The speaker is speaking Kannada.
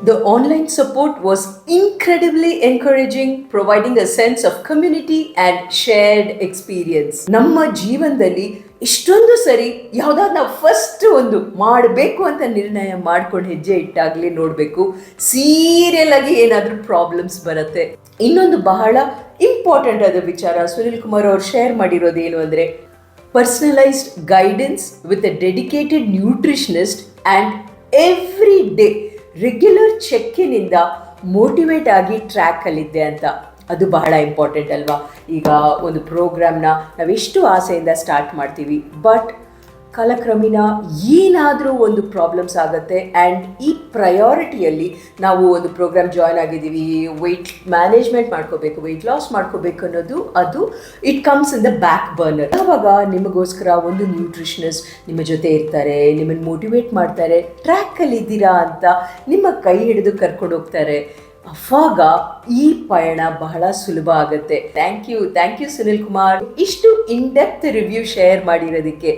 The online support was incredibly encouraging, providing a sense of community and shared experience. ನಮ್ಮ ಜೀವನದಲ್ಲಿ ಇಷ್ಟೊಂದು ಸರಿ ಯಾವುದಾದ್ರು ನಾವು ಫಸ್ಟ್ ಒಂದು ಮಾಡಬೇಕು ಅಂತ ನಿರ್ಣಯ ಮಾಡ್ಕೊಂಡು ಹೆಜ್ಜೆ ಇಟ್ಟಾಗಲೇ ನೋಡಬೇಕು ಸೀರಿಯಲ್ ಆಗಿ ಏನಾದರೂ ಪ್ರಾಬ್ಲಮ್ಸ್ ಬರುತ್ತೆ. ಇನ್ನೊಂದು ಬಹಳ ಇಂಪಾರ್ಟೆಂಟ್ ಆದ ವಿಚಾರ ಸುನಿಲ್ ಕುಮಾರ್ ಅವರು ಶೇರ್ ಮಾಡಿರೋದು ಏನು ಅಂದರೆ, personalised guidance with a dedicated nutritionist and every day regular ಚೆಕ್ಕಿನಿಂದ ಮೋಟಿವೇಟ್ ಆಗಿ ಟ್ರ್ಯಾಕಲ್ಲಿದ್ದೆ ಅಂತ. ಅದು ಬಹಳ ಇಂಪಾರ್ಟೆಂಟ್ ಅಲ್ವಾ? ಈಗ ಒಂದು ಪ್ರೋಗ್ರಾಮ್ನ ನಾವೆಷ್ಟು ಆಸೆಯಿಂದ ಸ್ಟಾರ್ಟ್ ಮಾಡ್ತೀವಿ, ಬಟ್ ಕಾಲಕ್ರಮೇಣ ಏನಾದರೂ ಒಂದು ಪ್ರಾಬ್ಲಮ್ಸ್ ಆಗುತ್ತೆ. ಆ್ಯಂಡ್ ಈ ಪ್ರಯಾರಿಟಿಯಲ್ಲಿ ನಾವು ಒಂದು ಪ್ರೋಗ್ರಾಮ್ ಜಾಯ್ನ್ ಆಗಿದ್ದೀವಿ, ವೆಯ್ಟ್ ಮ್ಯಾನೇಜ್ಮೆಂಟ್ ಮಾಡ್ಕೋಬೇಕು, ವೆಯ್ಟ್ ಲಾಸ್ ಮಾಡ್ಕೋಬೇಕು ಅನ್ನೋದು ಅದು it comes in the back burner. ಆವಾಗ ನಿಮಗೋಸ್ಕರ ಒಂದು ನ್ಯೂಟ್ರಿಷನಿಸ್ಟ್ ನಿಮ್ಮ ಜೊತೆ ಇರ್ತಾರೆ, ನಿಮ್ಮನ್ನು ಮೋಟಿವೇಟ್ ಮಾಡ್ತಾರೆ, ಟ್ರ್ಯಾಕಲ್ಲಿದ್ದೀರಾ ಅಂತ ನಿಮ್ಮ ಕೈ ಹಿಡಿದು ಕರ್ಕೊಂಡು ಹೋಗ್ತಾರೆ. ಅವಾಗ ಈ ಪಯಣ ಬಹಳ ಸುಲಭ ಆಗುತ್ತೆ. ಥ್ಯಾಂಕ್ ಯು ಸುನಿಲ್ ಕುಮಾರ್, ಇಷ್ಟು ಇನ್ ಡೆಪ್ತ್ ರಿವ್ಯೂ ಶೇರ್ ಮಾಡಿರೋದಕ್ಕೆ.